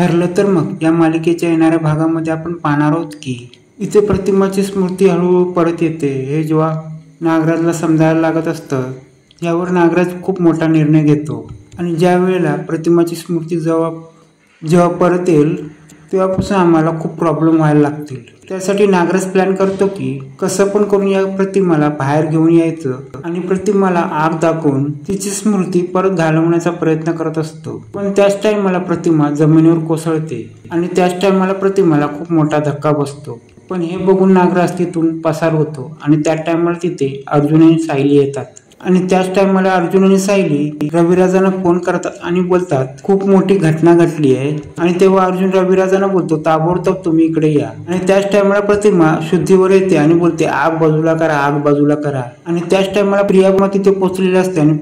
ठरलं तर मग या मालिकेच्या येणाऱ्या भागामध्ये आपण पाहणार आहोत की इथे प्रतिमाची स्मृती हळूहळू परत येते हे जेव्हा नागराजला समजायला लागत असतं, यावर नागराज खूप मोठा निर्णय घेतो आणि ज्या वेळेला प्रतिमाची स्मृती जेव्हा परत येईल तेव्हापासून आम्हाला खूप प्रॉब्लेम व्हायला लागतील. त्यासाठी नागराज प्लॅन करतो की कसं पण करून या प्रतिमाला बाहेर घेऊन यायचं आणि प्रतिमाला आग दाखवून तिची स्मृती परत घालवण्याचा प्रयत्न करत असतो. पण त्याच टाइमला प्रतिमा जमिनीवर कोसळते आणि त्याच टाइमला प्रतिमाला खूप मोठा धक्का बसतो. पण हे बघून नागराज तिथून पसार होतो आणि त्या टाइमला तिथे अर्जुन आणि सायली येतात आणि त्याच टाइमला अर्जुन आणि सायली रविराजांना फोन करतात आणि बोलतात खूप मोठी घटना घडली आहे. आणि तेव्हा अर्जुन रविराजांना बोलतो ताबडतोब तुम्ही इकडे या. आणि त्याच टाइमला प्रतिमा शुद्धीवर येते आणि बोलते आग बाजूला करा, आग बाजूला करा. आणि त्याच टाइमला प्रिया तिथे पोहोचलेली असते आणि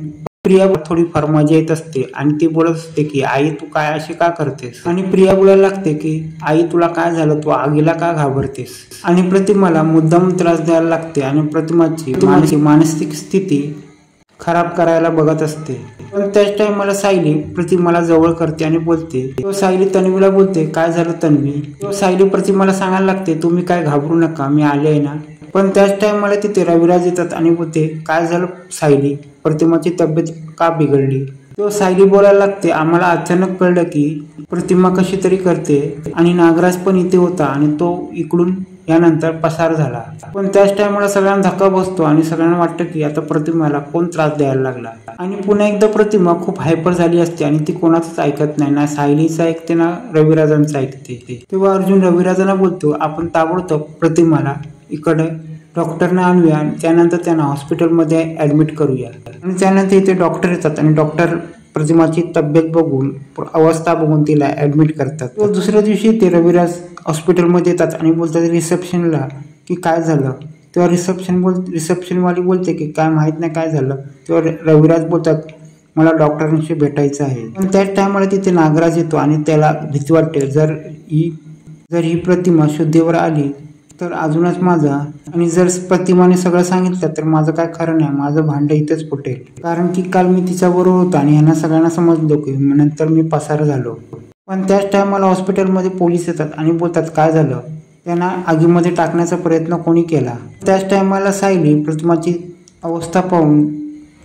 प्रिया थोडी फार मजा येत असते आणि ती बोलत असते की आई तू काय अशी का करतेस. आणि प्रिया बोलायला लागते की आई तुला काय झालं, तू आगीला का घाबरतेस. आणि प्रतिमाला मुद्दाम त्रास द्यायला लागते आणि प्रतिमाची मानसिक स्थिती खराब करायला बघत असते. पण त्याच टाइमला सायली प्रतिमाला जवळ करते आणि बोलते. सायली तन्वीला बोलते काय झालं तन्वी. सायली प्रतिमाला सांगायला लागते तुम्ही काय घाबरू नका, मी आले आहे ना. पण त्याच टाइमला तिथे रविराज येतात आणि बोलते काय झालं सायली, प्रतिमाची तब्येत का बिघडली. तो सायली बोलायला लागते आम्हाला अचानक कळलं की प्रतिमा कशी तरी करते आणि नागराज पण इथे होता आणि तो इकडून यानंतर पसार झाला. पण त्याच टाइमला सगळ्यांना धक्का बसतो आणि सगळ्यांना वाटतं की आता प्रतिमाला कोण त्रास द्यायला लागला. आणि पुन्हा एकदा प्रतिमा खूप हायपर झाली असते आणि ती कोणाचंच ऐकत नाही, ना सायलीचं ऐकते ना रविराजांचं ऐकते. तेव्हा अर्जुन रविराजांना बोलतो आपण ताबडतोब प्रतिमाला इकडे डॉक्टरना आणूया आणि त्यानंतर त्यांना हॉस्पिटलमध्ये ऍडमिट करूया. आणि त्यानंतर इथे डॉक्टर येतात आणि डॉक्टर प्रतिमाची तब्येत बघून अवस्था बघून तिला ऍडमिट करतात. दुसऱ्या दिवशी ते रविराज हॉस्पिटलमध्ये येतात आणि बोलतात रिसेप्शनला की काय झालं. तेव्हा रिसेप्शनवाली बोलते की काय माहित नाही काय झालं. तेव्हा रविराज बोलतात मला डॉक्टरांशी भेटायचं आहे. पण त्याच टायमाला तिथे नागराज येतो आणि त्याला भीती वाटते जर ही प्रतिमा शुद्धीवर आली तर अजूनच माझा, आणि जर प्रतिमाने सगळं सांगितलं तर माझं काय खरं नाही, माझं भांडं इथेच फुटेल. कारण की काल मी तिच्याबरोबर होतो आणि ह्यांना सगळ्यांना समजलो की नंतर मी पसार झालो. पण त्याच टायमाला हॉस्पिटलमध्ये पोलीस येतात आणि बोलतात काय झालं, त्यांना आगीमध्ये टाकण्याचा प्रयत्न कोणी केला. त्याच टायमाला सायली प्रतिमाची अवस्था पाहून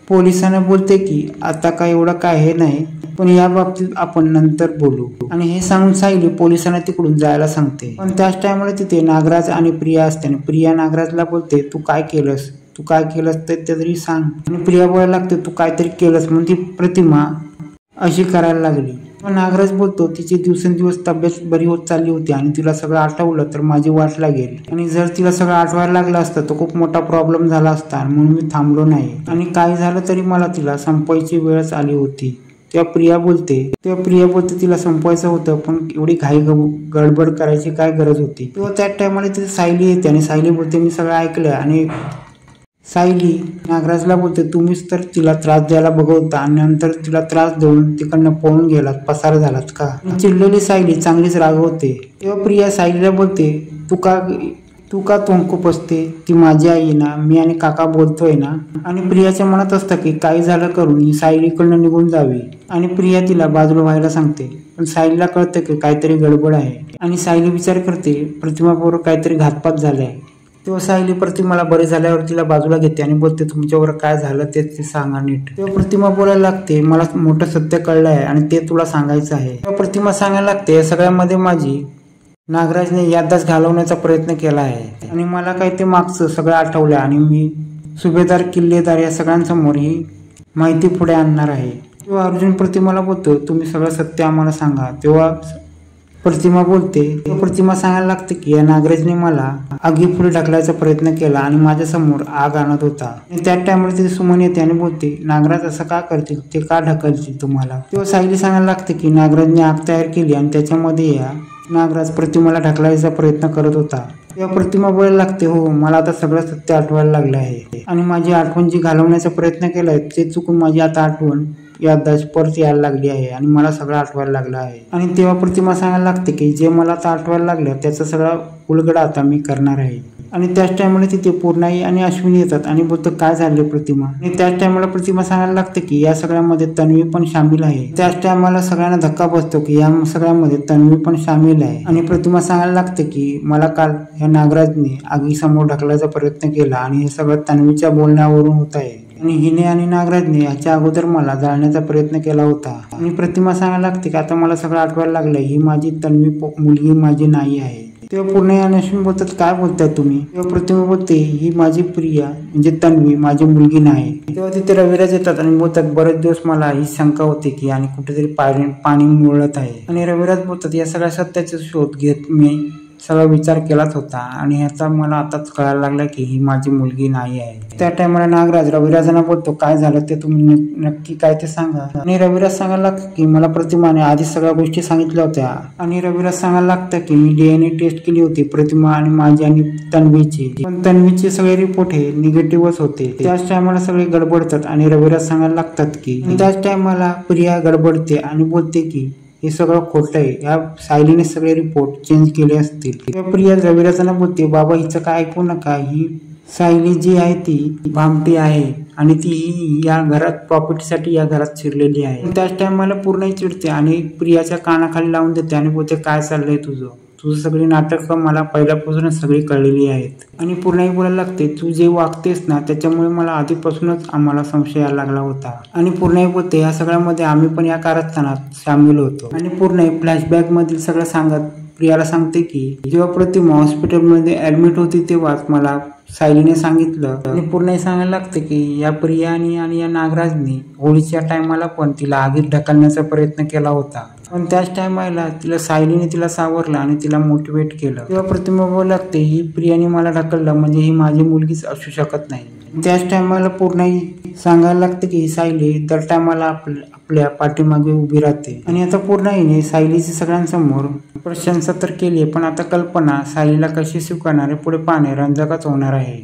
पोलिसांना बोलते की आता काय एवढं काय हे नाही, पण या बाबतीत आपण नंतर बोलू. आणि हे सांगून सायली पोलिसांना तिकडून जायला सांगते. पण त्याच टायमाला तिथे नागराज आणि प्रिया असते आणि प्रिया नागराजला बोलते तू काय केलंस ते तरी सांग. आणि प्रिया बोलायला लागते तू काहीतरी केलंस म्हणून ती प्रतिमा अशी करायला लागली. पण नागराज बोलतो तिची दिवसेंदिवस तब्येत बरी होत चालली होती आणि तिला सगळं आठवलं तर माझी वाट लागेल. आणि जर तिला सगळं आठवायला लागलं असतं तर खूप मोठा प्रॉब्लेम झाला असता म्हणून मी थांबलो नाही. आणि काय झालं तरी मला तिला संपवायची वेळच आली होती. तेव्हा प्रिया बोलते तिला संपवायचं होतं पण एवढी गडबड करायची काय गरज होती. तेव्हा त्या टायमाला तिथे सायली येते आणि सायली बोलते मी सगळं ऐकलं. आणि सायली नागराजला बोलते तुम्हीच तर तिला त्रास द्यायला बघवता आणि नंतर तिला त्रास देऊन तिकडनं पळून गेलात, पसार झालात का. चिडलेली सायली चांगलीच रागवते. तेव्हा प्रिया सायलीला बोलते तू का तोंडकूप असते, ती माझी आई ना, मी आणि काका बोलतोय ना. आणि प्रियाच्या मनात असतं की काही झालं करून ही सायलीकडनं निघून जावी आणि प्रिया तिला बाजूला व्हायला सांगते. पण सायलीला कळतं की काहीतरी गडबड आहे आणि सायली विचार करते प्रतिमाबरोबर काहीतरी घातपात झालाय. तेव्हा सायली प्रतिमाला बरे झाल्यावर तिला बाजूला घेते आणि बोलते तुमच्यावर काय झालं ते सांगा नीट. तेव्हा प्रतिमा बोलायला लागते मला मोठं सत्य कळलं आहे आणि ते तुला सांगायचं आहे. तेव्हा प्रतिमा सांगायला लागते सगळ्यामध्ये माझी नागराजने याददाश्त घालवण्याचा प्रयत्न केला आहे आणि मला काही ते मागचं सगळं आठवलं आणि मी सुभेदार किल्लेदार या सगळ्यांसमोर ही माहिती पुढे आणणार आहे. तेव्हा अर्जुन प्रतिमाला बोलतो तुम्ही सगळं सत्य आम्हाला सांगा. तेव्हा प्रतिमा सांगायला लागते की या नागराजने मला आगी पुढे ढकलायचा प्रयत्न केला आणि माझ्या समोर आग आणत होता. त्याच टायमाला तिथे सुमन येते आणि बोलते नागराज असं का करतील, ते का ढकलतील तुम्हाला. तेव्हा सायली सांगायला लागते की नागराजने आग तयार केली आणि त्याच्यामध्ये या नागराज प्रतिमाला ढकलायचा प्रयत्न करत होता. तेव्हा प्रतिमा बोलायला लागते हो मला आता सगळं सत्य आठवायला लागलं आहे आणि माझी आठवण जी घालवण्याचा प्रयत्न केलाय ते चुकून माझी आता आठवण याददाश्त परत यायला लागली आहे आणि मला सगळं आठवायला लागलं आहे. आणि तेव्हा प्रतिमा सांगायला लागते की जे मला आता आठवायला लागलं त्याचा सगळा उलगडा आता मी करणार आहे. आणि त्याच टायमाला तिथे पूर्णाई आणि अश्विनी येतात आणि बोलतो काय झाले प्रतिमा. आणि त्याच टायमाला प्रतिमा सांगायला लागते की या सगळ्यामध्ये तन्वी पण सामील आहे. त्याच टायमाला सगळ्यांना धक्का बसतो की या सगळ्यामध्ये तन्वी पण सामील आहे. आणि प्रतिमा सांगायला लागते की मला काल या नागराजने आगीसमोर ढकलायचा प्रयत्न केला आणि हे सगळं तन्वीच्या बोलण्यावरून होत आहे. आणि हिने आणि नागराजने याच्या अगोदर मला जाळण्याचा प्रयत्न केला होता. आणि प्रतिमा सांगायला लागते की आता मला सगळं आठवायला लागलं ही माझी तन्वी मुलगी माझी नाही आहे. तेव्हा पूर्ण आणि अश्विनी बोलतात काय बोलताय तुम्ही. तेव्हा प्रतिमा बोलते ही माझी प्रिया म्हणजे तन्वी माझी मुलगी नाही. तेव्हा तिथे रविराज येतात आणि बोलतात बरेच दिवस मला ही शंका होती की आणि कुठेतरी पाणी मुरत आहे. आणि रविराज बोलतात या सगळ्या सत्याचा शोध घेत मी सगळा विचार केलाच होता आणि आता मला आताच कळायला लागला की ही माझी मुलगी नाही आहे. त्या टायमाला नागराज रविराजांना बोलतो काय झालं ते तुम्ही नक्की काय ते सांगा. आणि रविराज सांगायला लागतं की मला प्रतिमाने आधी सगळ्या गोष्टी सांगितल्या होत्या. आणि रविराज सांगायला लागतं की मी DNA टेस्ट केली होती प्रतिमा आणि माझी आणि तन्वीची, पण तन्वीचे सगळे रिपोर्ट हे निगेटिव्हच होते. त्याच टायमाला सगळे गडबडतात आणि रविराज सांगायला लागतात की त्याच टायमाला प्रिया गडबडते आणि बोलते की हे सगळं खोटं आहे. या सायलीने सगळे रिपोर्ट चेंज केले असतील. प्रिया रविराजांना बोलते बाबा हिचं काय ऐकू नका. ही सायली जी आहे ती भामटी आहे आणि ती या घरात प्रॉपर्टीसाठी या घरात शिरलेली आहे. त्याच टायमाला पूर्ण चिडते आणि प्रियाच्या कानाखाली लावून देते आणि बोलते काय चाललंय तुझं सगळी नाटकं मला पहिल्यापासूनच सगळी कळलेली आहेत. आणि पूर्णाई बोलायला लागते तू जे वागतेस ना त्याच्यामुळे मला आधीपासूनच आम्हाला संशय यायला लागला होता. आणि पूर्णाई बोलते या सगळ्यामध्ये आम्ही पण या कारस्थानात सामील होतो. आणि पूर्णाई फ्लॅशबॅक मधील सगळं सांगत प्रियाला सांगते की जेव्हा प्रतिमा हॉस्पिटलमध्ये ऍडमिट होती तेव्हाच मला सायलीने सांगितलं. आणि पूर्णाई सांगायला लागते की या प्रियाने आणि या नागराजने होळीच्या टायमाला पण तिला आगीत ढकलण्याचा प्रयत्न केला होता. पण त्याच टायमाला तिला सायलीने तिला सावरलं आणि तिला मोटिवेट केलं. तेव्हा प्रतिमा बोलायला लागते ही प्रियाने मला ढकललं म्हणजे ही माझी मुलगीच असू शकत नाही. त्याच टायमाला पूर्णाई सांगायला लागते की सायली दर टायमाला आपल्या पाठीमागे उभी राहते. आणि आता पूर्णाईने सायलीची सगळ्यांसमोर प्रशंसा तर केली पण आता कल्पना सायलीला कशी स्वीकारणार पुढे पाहणे रंजकच होणार आहे.